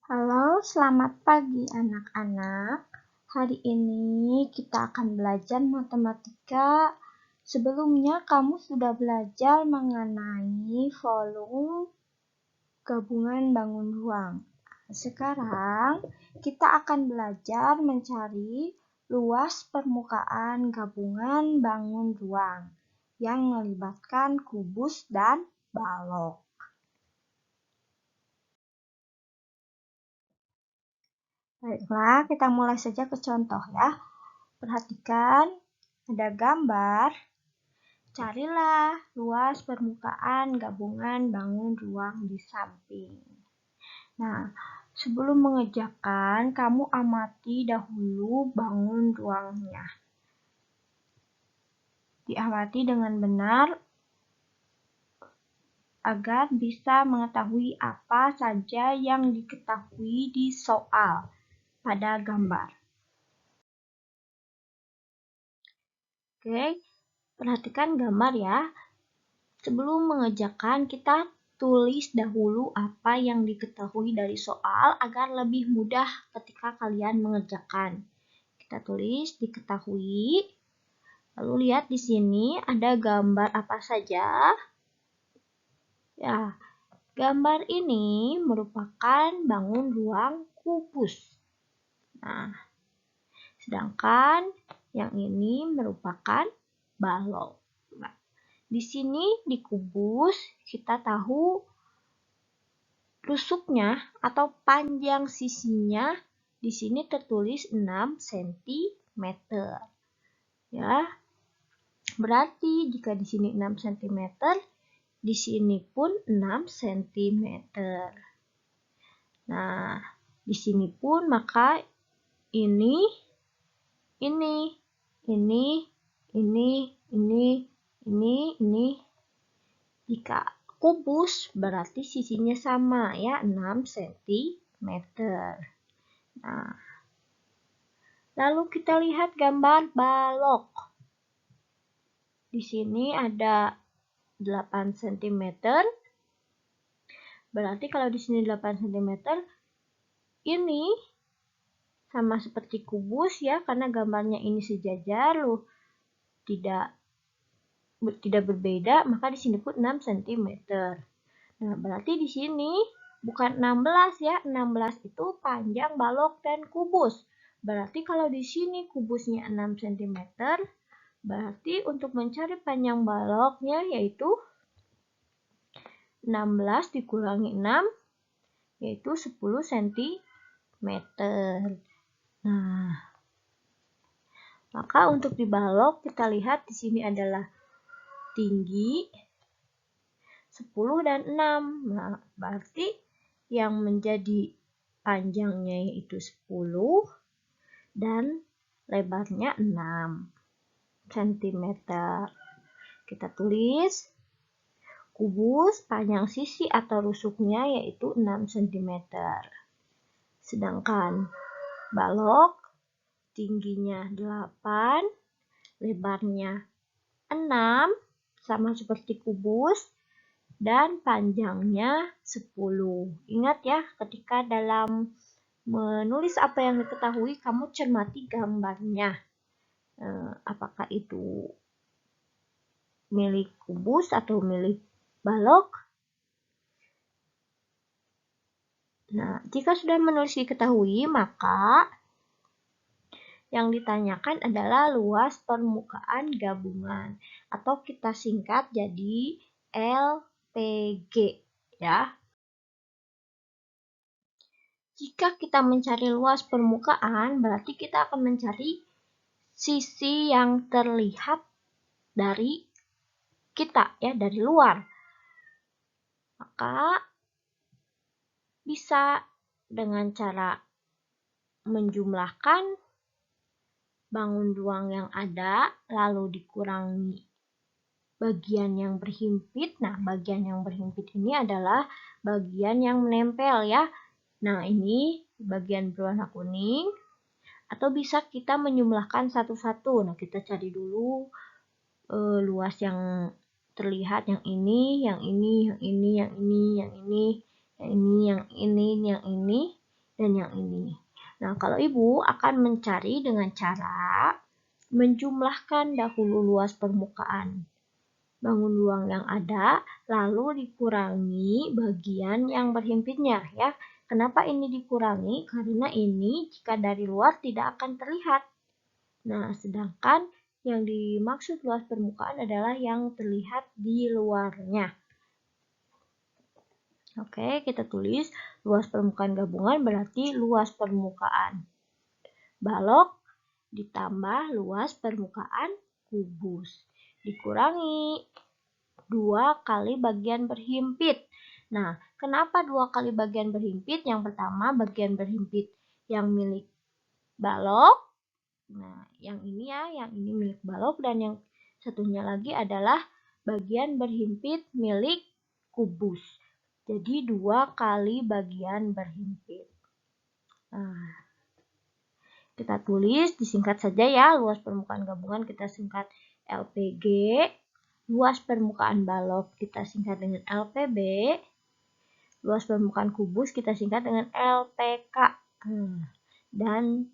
Halo, selamat pagi anak-anak. Hari ini kita akan belajar matematika. Sebelumnya kamu sudah belajar mengenai volume gabungan bangun ruang. Sekarang kita akan belajar mencari luas permukaan gabungan bangun ruang yang melibatkan kubus dan balok. Baiklah, kita mulai saja ke contoh ya. Perhatikan, ada gambar. Carilah luas permukaan gabungan bangun ruang di samping. Nah, sebelum mengerjakan, kamu amati dahulu bangun ruangnya. Diamati dengan benar agar bisa mengetahui apa saja yang diketahui di soal pada gambar. Oke, perhatikan gambar ya. Sebelum mengerjakan, kita tulis dahulu apa yang diketahui dari soal agar lebih mudah ketika kalian mengerjakan. Kita tulis diketahui. Lalu lihat di sini ada gambar apa saja. Ya, gambar ini merupakan bangun ruang kubus. Nah, sedangkan yang ini merupakan balok. Di sini di kubus kita tahu rusuknya atau panjang sisinya di sini tertulis 6 cm. Ya. Berarti jika di sini 6 cm, di sini pun 6 cm. Nah, di sini pun maka ini jika kubus berarti sisinya sama ya, 6 cm. Nah, lalu kita lihat gambar balok. Di sini ada 8 cm. Berarti kalau di sini 8 cm, ini sama seperti kubus ya, karena gambarnya ini sejajar loh. Tidak berbeda, maka di sini pun 6 cm. Nah, berarti di sini bukan 16 ya. 16 itu panjang balok dan kubus. Berarti kalau di sini kubusnya 6 cm, berarti untuk mencari panjang baloknya yaitu 16 dikurangi 6 yaitu 10 cm. Nah, maka untuk di balok kita lihat di sini adalah tinggi 10 dan 6. Nah, berarti yang menjadi panjangnya yaitu 10 dan lebarnya 6 cm. Kita tulis kubus panjang sisi atau rusuknya yaitu 6 cm. Sedangkan balok tingginya 8, lebarnya 6 sama seperti kubus dan panjangnya 10. Ingat ya, ketika dalam menulis apa yang diketahui, kamu cermati gambarnya. Apakah itu milik kubus atau milik balok? Nah, jika sudah menulis diketahui, maka yang ditanyakan adalah luas permukaan gabungan atau kita singkat jadi LPG ya. Jika kita mencari luas permukaan, berarti kita akan mencari sisi yang terlihat dari kita ya, dari luar. Maka bisa dengan cara menjumlahkan bangun ruang yang ada lalu dikurangi bagian yang berhimpit. Nah, bagian yang berhimpit ini adalah bagian yang menempel ya. Nah, ini bagian berwarna kuning. Atau bisa kita menjumlahkan satu-satu. Nah, kita cari dulu luas yang terlihat, yang ini, yang ini, yang ini, yang ini, yang ini, yang ini, yang ini, yang ini. dan yang ini. Nah, kalau Ibu akan mencari dengan cara menjumlahkan dahulu luas permukaan bangun ruang yang ada, lalu dikurangi bagian yang berhimpitnya ya. Kenapa ini dikurangi? Karena ini jika dari luar tidak akan terlihat. Nah, sedangkan yang dimaksud luas permukaan adalah yang terlihat di luarnya. Oke, kita tulis luas permukaan gabungan berarti luas permukaan balok ditambah luas permukaan kubus. Dikurangi 2 kali bagian berhimpit. Nah, kenapa 2 kali bagian berhimpit? Yang pertama bagian berhimpit yang milik balok. Nah, yang ini ya, yang ini milik balok dan yang satunya lagi adalah bagian berhimpit milik kubus. Jadi 2 kali bagian berhimpit. Nah, kita tulis disingkat saja ya, luas permukaan gabungan kita singkat LPG, luas permukaan balok kita singkat dengan LPB, luas permukaan kubus kita singkat dengan LPK. Dan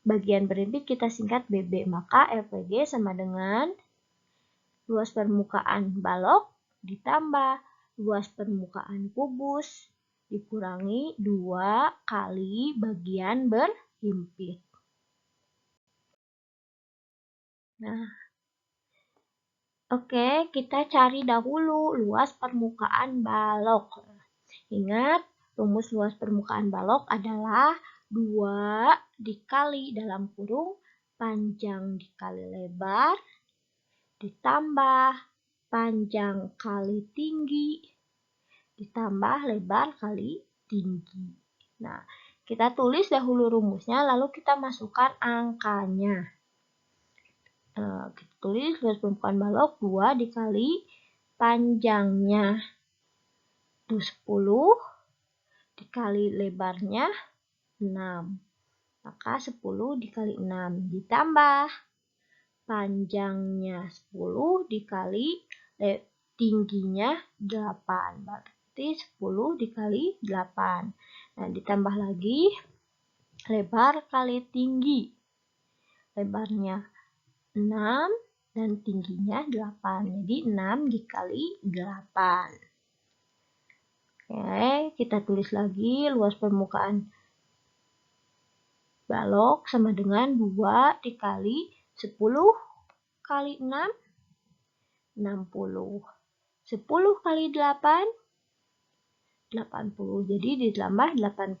bagian berhimpit kita singkat BB, maka LPG sama dengan luas permukaan balok ditambah luas permukaan kubus dikurangi 2 kali bagian berhimpit. Nah, oke, kita cari dahulu luas permukaan balok. Ingat, rumus luas permukaan balok adalah 2 dikali dalam kurung panjang dikali lebar ditambah panjang kali tinggi ditambah lebar kali tinggi. Nah, kita tulis dahulu rumusnya lalu kita masukkan angkanya. Kita tulis luas permukaan balok 2 dikali panjangnya itu 10 dikali lebarnya 6. Maka 10 dikali 6 ditambah panjangnya 10 dikali tingginya 8. Berarti 10 dikali 8. Nah, ditambah lagi lebar kali tinggi. Lebarnya 6 dan tingginya 8. Jadi 6 dikali 8. Oke, kita tulis lagi luas permukaan balok sama dengan 2 dikali 10 kali 6, 60. 10 kali 8, 80. Jadi ditambah 80.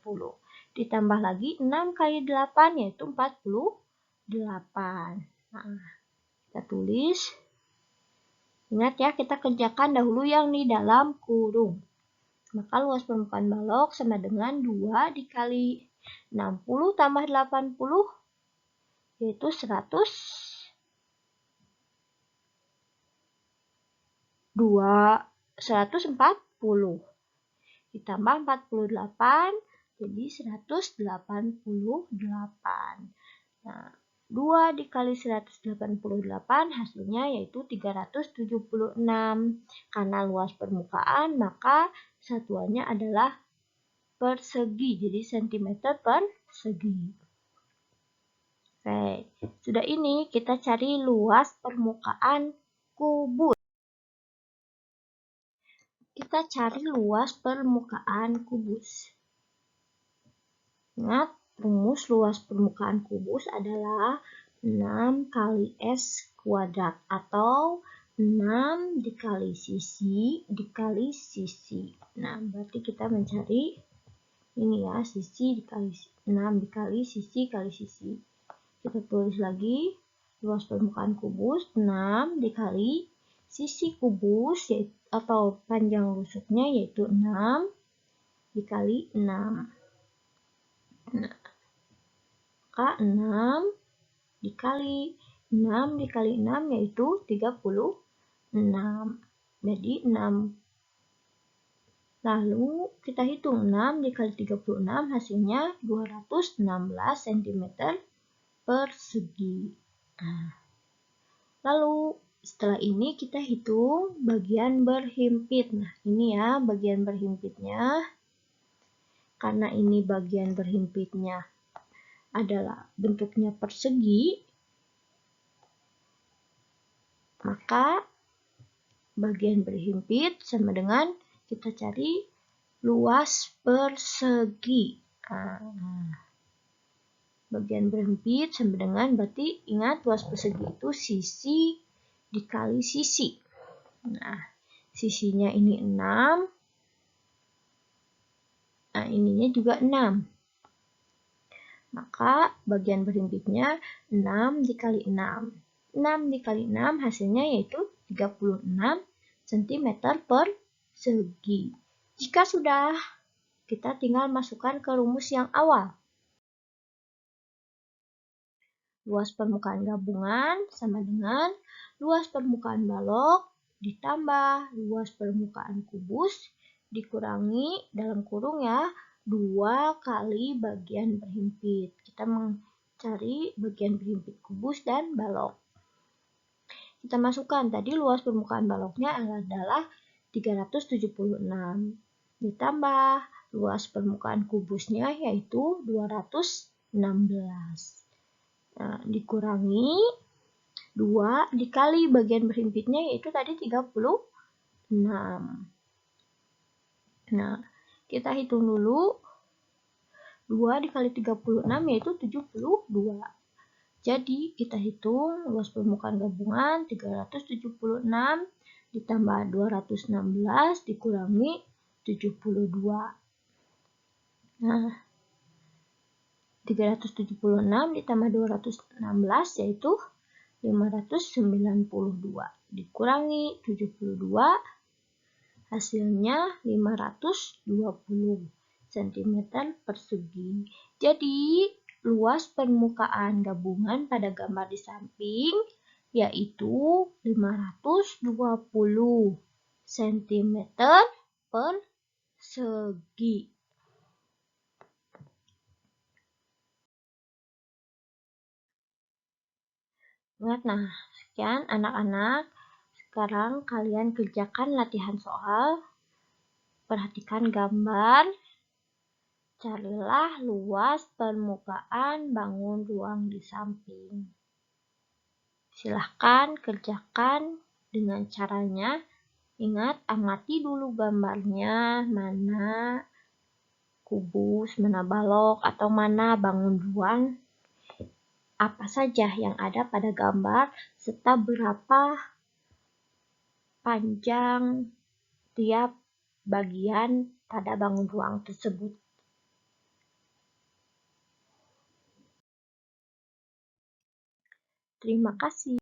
Ditambah lagi 6 kali 8 yaitu 48. Nah, kita tulis. Ingat ya, kita kerjakan dahulu yang di dalam kurung. Maka luas permukaan balok sama dengan 2 dikali 60 tambah 80 yaitu 140 ditambah 48 jadi 188. Nah, 2 dikali 188 hasilnya yaitu 376. Karena luas permukaan maka satuannya adalah persegi, jadi cm persegi. Oke, sudah ini kita cari luas permukaan kubus. Kita cari luas permukaan kubus. Ingat, rumus luas permukaan kubus adalah 6 kali S kuadrat atau 6 dikali sisi dikali sisi. Nah, berarti kita mencari ini ya, sisi dikali 6 dikali sisi kali sisi. Kita tulis lagi luas permukaan kubus 6 dikali sisi kubus yaitu, atau panjang rusuknya yaitu 6 dikali 6. Nah, maka 6 dikali 6 dikali 6 yaitu 36. Jadi 6. Lalu kita hitung 6 dikali 36 hasilnya 216 cm persegi. Lalu setelah ini kita hitung bagian berhimpit. Nah, ini ya bagian berhimpitnya. karena ini bagian berhimpitnya adalah bentuknya persegi, maka bagian berhimpit sama dengan kita cari luas persegi. Bagian berhimpit sama dengan, berarti ingat luas persegi itu sisi dikali sisi. Nah, sisinya ini 6. Nah, ininya juga 6. Maka bagian berhimpitnya 6 dikali 6. 6 dikali 6 hasilnya yaitu 36 cm persegi. Jika sudah, kita tinggal masukkan ke rumus yang awal. Luas permukaan gabungan sama dengan luas permukaan balok ditambah luas permukaan kubus dikurangi dalam kurung ya 2 kali bagian berhimpit. Kita mencari bagian berhimpit kubus dan balok. Kita masukkan tadi luas permukaan baloknya adalah 376 ditambah luas permukaan kubusnya yaitu 216. Nah, dikurangi 2 dikali bagian berhimpitnya yaitu tadi 36. Nah, kita hitung dulu. 2 dikali 36 yaitu 72. Jadi, kita hitung luas permukaan gabungan 376 ditambah 216 dikurangi 72. Nah, 376 ditambah 216 yaitu 592 dikurangi 72 hasilnya 520 cm persegi. Jadi luas permukaan gabungan pada gambar di samping yaitu 520 cm persegi. Ingat, nah, sekian anak-anak. Sekarang kalian kerjakan latihan soal. Perhatikan gambar. Carilah luas permukaan bangun ruang di samping. Silahkan kerjakan dengan caranya. Ingat, amati dulu gambarnya, mana kubus, mana balok, atau mana bangun ruang. Apa saja yang ada pada gambar, serta berapa panjang tiap bagian pada bangun ruang tersebut. Terima kasih.